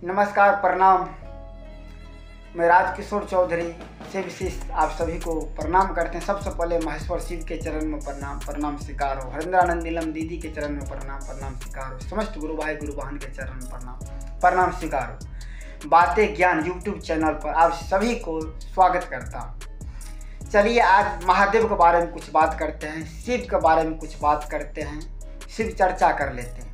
नमस्कार, प्रणाम। मैं राजकिशोर चौधरी से विशेष आप सभी को प्रणाम करते हैं। सबसे पहले महेश्वर शिव के चरण में प्रणाम स्वीकार हो। हरिंद्रानंद नीलम दीदी के चरण में प्रणाम स्वीकार हो। समस्त गुरु भाई गुरु बहन के चरण में प्रणाम स्वीकार हो। बातें ज्ञान यूट्यूब चैनल पर आप सभी को स्वागत करता हूँ। चलिए आज महादेव के बारे में कुछ बात करते हैं, शिव के बारे में कुछ बात करते हैं, शिव चर्चा कर लेते हैं।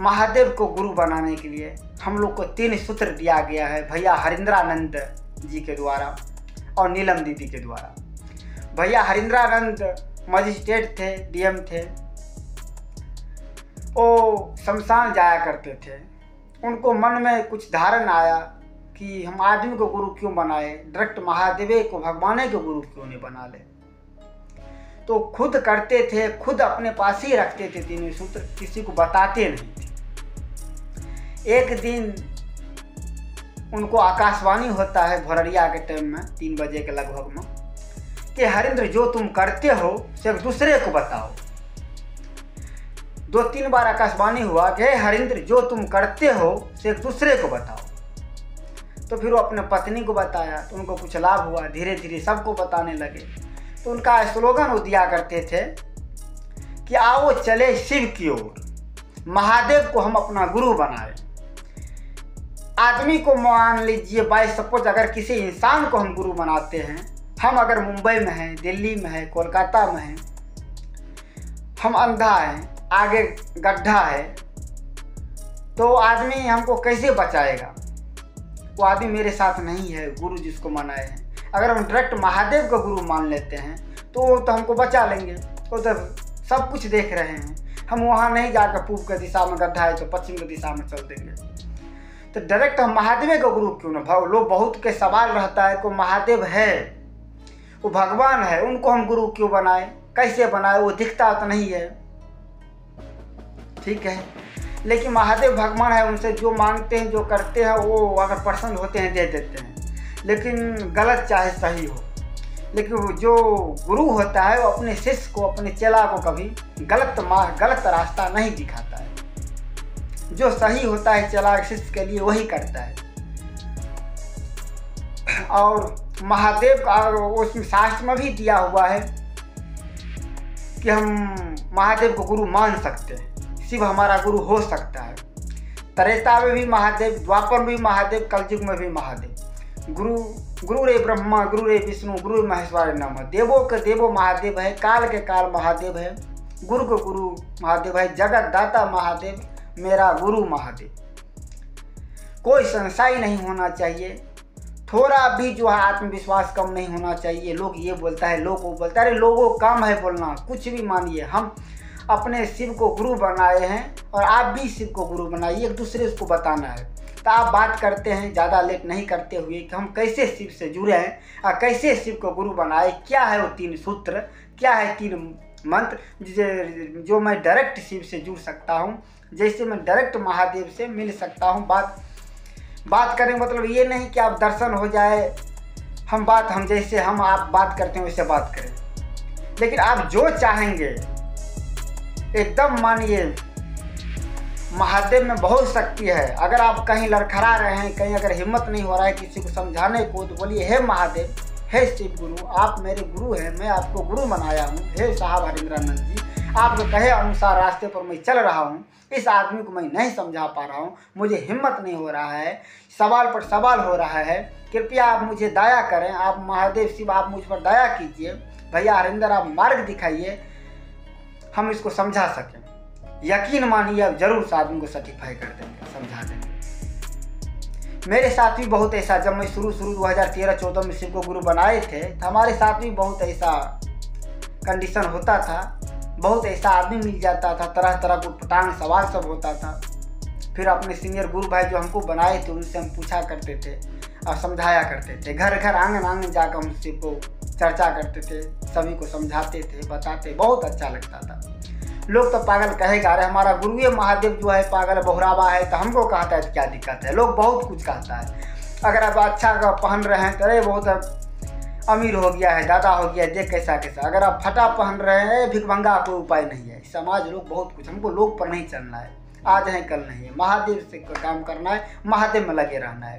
महादेव को गुरु बनाने के लिए हम लोग को 3 सूत्र दिया गया है भैया हरिंद्रानंद जी के द्वारा और नीलम दीदी के द्वारा। भैया हरिंद्रानंद मजिस्ट्रेट थे, डीएम थे। वो शमशान जाया करते थे। उनको मन में कुछ धारणा आया कि हम आदमी को गुरु क्यों बनाए, डायरेक्ट महादेव को भगवान को गुरु क्यों नहीं बना ले। तो खुद करते थे, खुद अपने पास ही रखते थे 3 सूत्र, किसी को बताते नहीं थे। एक दिन उनको आकाशवाणी होता है भोररिया के टाइम में 3 बजे के लगभग में कि हरिंद्र जो तुम करते हो सिर्फ दूसरे को बताओ। 2-3 बार आकाशवाणी हुआ कि हरिंद्र जो तुम करते हो सिर्फ दूसरे को बताओ। तो फिर वो अपने पत्नी को बताया तो उनको कुछ लाभ हुआ। धीरे धीरे सबको बताने लगे। तो उनका स्लोगन वो दिया करते थे कि आओ चले शिव की ओर, महादेव को हम अपना गुरु बनाए। आदमी को मान लीजिए बाय सपोज अगर किसी इंसान को हम गुरु बनाते हैं, हम अगर मुंबई में हैं, दिल्ली में हैं, कोलकाता में हैं, हम अंधा हैं, आगे गड्ढा है, तो आदमी हमको कैसे बचाएगा? वो आदमी मेरे साथ नहीं है, गुरु जिसको मनाए हैं। अगर हम डायरेक्ट महादेव को गुरु मान लेते हैं तो हमको बचा लेंगे। वो तो सब कुछ देख रहे हैं। हम वहाँ नहीं जाकर पूर्व की दिशा में गड्ढा है तो पश्चिम की दिशा में चल देंगे। तो डायरेक्ट हम महादेव का गुरु क्यों ना? भाव लोग बहुत के सवाल रहता है को महादेव है, वो भगवान है, उनको हम गुरु क्यों बनाए, कैसे बनाए? वो दिखता तो नहीं है, ठीक है, लेकिन महादेव भगवान है। उनसे जो मांगते हैं, जो करते हैं, वो अगर प्रसन्न होते हैं दे देते हैं, लेकिन गलत चाहे सही हो। लेकिन जो गुरु होता है वो अपने शिष्य को, अपने चेला को कभी गलत रास्ता नहीं दिखाता है। जो सही होता है चेला शिष्य के लिए वही करता है। और महादेव का उसमें शास्त्र में भी दिया हुआ है कि हम महादेव को गुरु मान सकते हैं, शिव हमारा गुरु हो सकता है। त्रेता में भी महादेव, द्वापर में भी महादेव, कलयुग में भी महादेव। गुरु रे ब्रह्मा, गुरु रे विष्णु, गुरु महेश्वर नमः। देवों के देवो महादेव है, काल के काल महादेव है, गुरु के गुरु महादेव है, जगत दाता महादेव, मेरा गुरु महादेव। कोई संशय नहीं होना चाहिए, थोड़ा भी जो है आत्मविश्वास कम नहीं होना चाहिए। लोग ये बोलता है, लोग वो बोलता है, अरे लोगों काम है बोलना, कुछ भी मानिए। हम अपने शिव को गुरु बनाए हैं और आप भी शिव को गुरु बनाइए, एक दूसरे को बताना है। तो आप बात करते हैं ज़्यादा लेट नहीं करते हुए कि हम कैसे शिव से जुड़े हैं और कैसे शिव को गुरु बनाए, क्या है वो 3 सूत्र, क्या है 3 मंत्र जो मैं डायरेक्ट शिव से जुड़ सकता हूँ, जैसे मैं डायरेक्ट महादेव से मिल सकता हूँ। बात करें मतलब ये नहीं कि आप दर्शन हो जाए, हम जैसे आप बात करते हैं वैसे बात करें, लेकिन आप जो चाहेंगे एकदम मानिए। महादेव में बहुत शक्ति है। अगर आप कहीं लड़खड़ा रहे हैं, कहीं अगर हिम्मत नहीं हो रहा है किसी को समझाने को, तो बोलिए हे महादेव, हे शिव गुरु, आप मेरे गुरु हैं, मैं आपको गुरु बनाया हूँ। हे साहब हरिंद्रानंद जी, आपके कहे अनुसार रास्ते पर मैं चल रहा हूँ, इस आदमी को मैं नहीं समझा पा रहा हूँ, मुझे हिम्मत नहीं हो रहा है, सवाल पर सवाल हो रहा है, कृपया आप मुझे दया करें। आप महादेव शिव आप मुझ पर दया कीजिए। भैया हरिंद्र आप मार्ग दिखाइए, हम इसको समझा सकें। यकीन मानिए अब जरूर उस आदमी को सर्टिफाई कर देंगे, समझा देंगे। मेरे साथ भी बहुत ऐसा, जब मैं शुरू 2013-14 में शिव को गुरु बनाए थे तो हमारे साथ भी बहुत ऐसा कंडीशन होता था। बहुत ऐसा आदमी मिल जाता था, तरह तरह को पटांग सवाल सब होता था। फिर अपने सीनियर गुरु भाई जो हमको बनाए थे उनसे हम पूछा करते थे और समझाया करते थे। घर घर आंगन जाकर हम शिव को चर्चा करते थे, सभी को समझाते थे, बताते, बहुत अच्छा लगता था। लोग तो पागल कहेगा, अरे हमारा गुरु महादेव जो है पागल बहुरावा है, तो हमको कहता है तो क्या दिक्कत है? लोग बहुत कुछ कहता है। अगर आप अच्छा पहन रहे हैं तो अरे बहुत अमीर हो गया है, दादा हो गया है, देख कैसा कैसा। अगर आप फटा पहन रहे हैं, भिखमंगा कोई उपाय नहीं है। समाज लोग बहुत कुछ, हमको लोग पर नहीं चलना है। आज है कल नहीं है, महादेव से काम करना है, महादेव में लगे रहना है।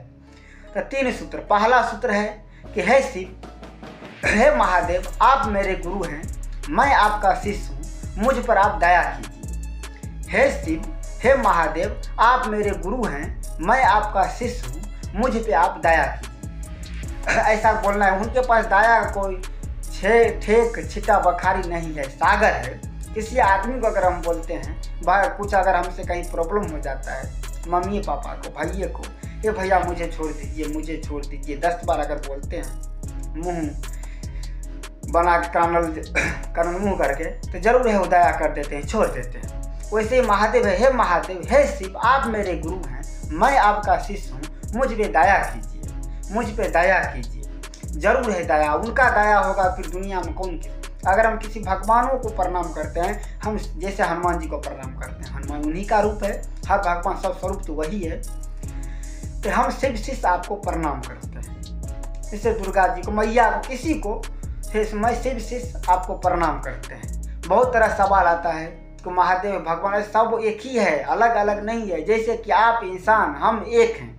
तो 3 सूत्र। पहला सूत्र है कि हे शिव, हे महादेव, आप मेरे गुरु हैं, मैं आपका शिष्य हूँ, मुझ पर आप दया कीजिए। हे शिव, हे महादेव, आप मेरे गुरु हैं, मैं आपका शिष्य हूँ, मुझ पे आप दया कीजिए। ऐसा बोलना है। उनके पास दया कोई ठेक छिटा बखारी नहीं है, सागर है। किसी आदमी को अगर हम बोलते हैं भाई, कुछ अगर हमसे कहीं प्रॉब्लम हो जाता है, मम्मी पापा को, भाइये को, ये भैया मुझे छोड़ दीजिए, मुझे छोड़ दीजिए, 10 बार अगर बोलते हैं मुंह बना के कानल मुंह करके, तो जरूर है वो दया कर देते हैं, छोड़ देते हैं। वैसे ही महादेव है, हे महादेव, हे शिव, आप मेरे गुरु हैं, मैं आपका शिष्य हूँ, मुझ पे दया कीजिए, मुझ पे दया कीजिए। जरूर है दया, उनका दया होगा फिर दुनिया में कौन किसी। अगर हम किसी भगवानों को प्रणाम करते हैं, हम जैसे हनुमान जी को प्रणाम करते हैं, हनुमान उन्हीं का रूप है, हर भगवान सब स्वरूप तो वही है। तो हम शिव शिष्य आपको प्रणाम करते हैं, जैसे दुर्गा जी को, मैया को, किसी को मैं शिव शिष्य आपको प्रणाम करते हैं। बहुत तरह सवाल आता है कि महादेव भगवान सब एक ही है, अलग अलग नहीं है। जैसे कि आप इंसान, हम एक हैं,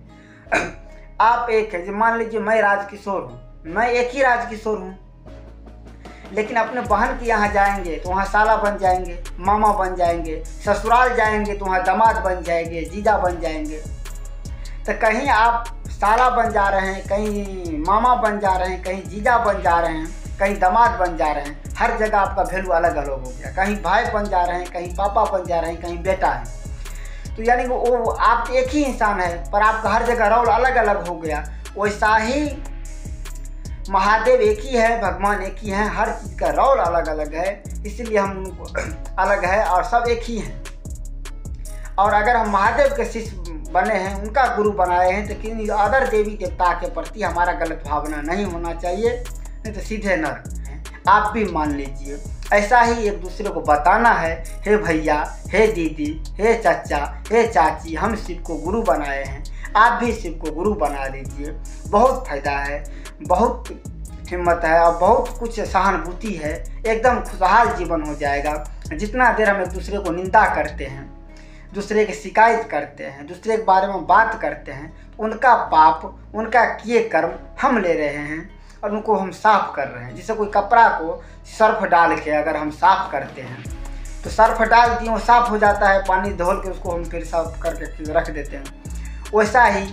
आप एक है। मान लीजिए मैं राजकिशोर हूँ, मैं एक ही राजकिशोर हूँ, लेकिन अपने बहन के यहाँ जाएंगे तो वहाँ साला बन जाएंगे, मामा बन जाएंगे, ससुराल जाएंगे तो वहाँ दामाद बन जाएंगे, जीजा बन जाएंगे। तो कहीं आप साला बन जा रहे हैं, कहीं मामा बन जा रहे हैं, कहीं जीजा बन जा रहे हैं, कहीं दामाद बन जा रहे हैं। हर जगह आपका वैल्यू अलग अलग हो गया। कहीं भाई बन जा रहे हैं, कहीं पापा बन जा रहे हैं, कहीं बेटा है। तो यानी कि वो आप एक ही इंसान है, पर आपका हर जगह रोल अलग अलग हो गया। वैसा ही महादेव एक ही है, भगवान एक ही हैं, हर चीज़ का रोल अलग अलग है, इसलिए हम उनको अलग है और सब एक ही हैं। और अगर हम महादेव के शिष्य बने हैं, उनका गुरु बनाए हैं, तो किसी अदर देवी देवता के प्रति हमारा गलत भावना नहीं होना चाहिए, नहीं तो सीधे नरक है। आप भी मान लीजिए, ऐसा ही एक दूसरे को बताना है, हे भैया, हे दीदी, हे चाचा, हे चाची, हम शिव को गुरु बनाए हैं, आप भी शिव को गुरु बना लीजिए। बहुत फायदा है, बहुत हिम्मत है और बहुत कुछ सहानुभूति है, एकदम खुशहाल जीवन हो जाएगा। जितना देर हम एक दूसरे को निंदा करते हैं, दूसरे की शिकायत करते हैं, दूसरे के बारे में बात करते हैं, उनका पाप, उनका किए कर्म हम ले रहे हैं और उनको हम साफ कर रहे हैं। जैसे कोई कपड़ा को सर्फ डाल के अगर हम साफ करते हैं, तो सर्फ डाल दिए वो साफ हो जाता है, पानी धोल के उसको हम फिर साफ करके रख देते हैं। वैसा ही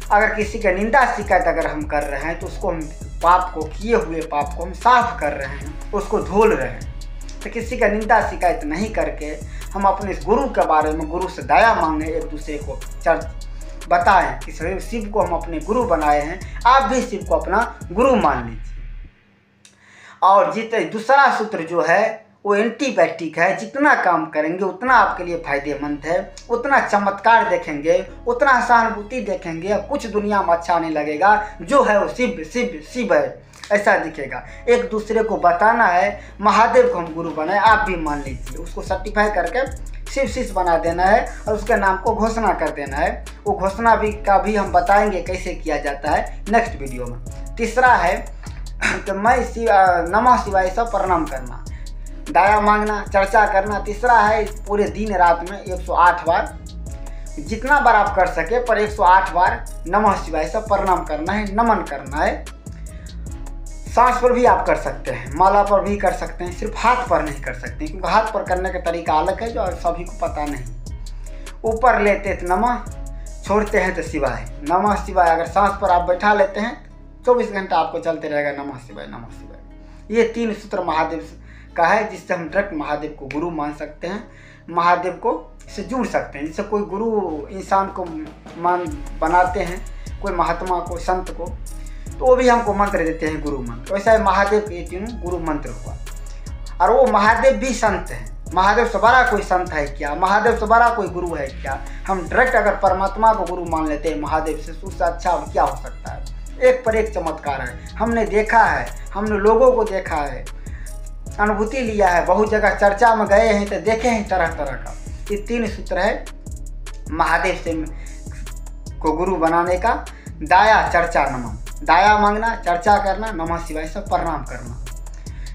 अगर किसी का निंदा शिकायत अगर हम कर रहे हैं, तो उसको हम पाप को, किए हुए पाप को हम साफ कर रहे हैं, उसको धोल रहे हैं। तो किसी का निंदा शिकायत नहीं करके हम अपने गुरु के बारे में, गुरु से दया मांगे, एक दूसरे को बताएं कि शिव को हम अपने गुरु बनाए हैं, आप भी शिव को अपना गुरु मान लीजिए। और दूसरा सूत्र जो है वो एंटीबायोटिक है। जितना काम करेंगे उतना आपके लिए फायदेमंद है, उतना चमत्कार देखेंगे, उतना सहानुभूति देखेंगे, कुछ दुनिया में अच्छा नहीं लगेगा। जो है वो शिव शिव शिव है, ऐसा दिखेगा। एक दूसरे को बताना है, महादेव को हम गुरु बनाए, आप भी मान लीजिए, उसको सर्टिफाई करके शिव शिष्य बना देना है और उसके नाम को घोषणा कर देना है। वो घोषणा का भी हम बताएंगे कैसे किया जाता है नेक्स्ट वीडियो में। तीसरा है कि मैं नमः शिवाय से प्रणाम करना, दया मांगना, चर्चा करना। तीसरा है पूरे दिन रात में 108 बार, जितना बार आप कर सके, पर 108 बार नमः शिवाय से प्रणाम करना है, नमन करना है। सांस पर भी आप कर सकते हैं, माला पर भी कर सकते हैं, सिर्फ हाथ पर नहीं कर सकते, क्योंकि हाथ पर करने का तरीका अलग है जो सभी को पता नहीं। ऊपर लेते तो नमः, छोड़ते हैं तो शिवाय, नमः शिवाय। अगर सांस पर आप बैठा लेते हैं 24 घंटा आपको चलते रहेगा नमः शिवाय, नमः शिवाय। ये 3 सूत्र महादेव का है, जिससे हम डायरेक्ट महादेव को गुरु मान सकते हैं, महादेव को से जुड़ सकते हैं। जैसे कोई गुरु इंसान को बनाते हैं, कोई महात्मा को, संत को, तो वो भी हमको मंत्र देते हैं, गुरु मंत्र। वैसा है महादेव के 3 गुरु मंत्र हुआ। और वो महादेव भी संत हैं। महादेव से बड़ा कोई संत है क्या? महादेव से बड़ा कोई गुरु है क्या? हम डायरेक्ट अगर परमात्मा को गुरु मान लेते हैं महादेव से, उससे अच्छा और क्या हो सकता है? एक पर एक चमत्कार है, हमने देखा है, हमने लोगों को देखा है, अनुभूति लिया है, बहुत जगह चर्चा में गए हैं तो देखे हैं तरह तरह का। ये 3 सूत्र है महादेव से को गुरु बनाने का। दाया, चर्चा, नमन। दाया मांगना, चर्चा करना, नमः शिवाय से प्रणाम करना।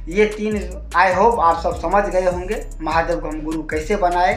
ये 3 आई होप आप सब समझ गए होंगे महादेव को हम गुरु कैसे बनाए।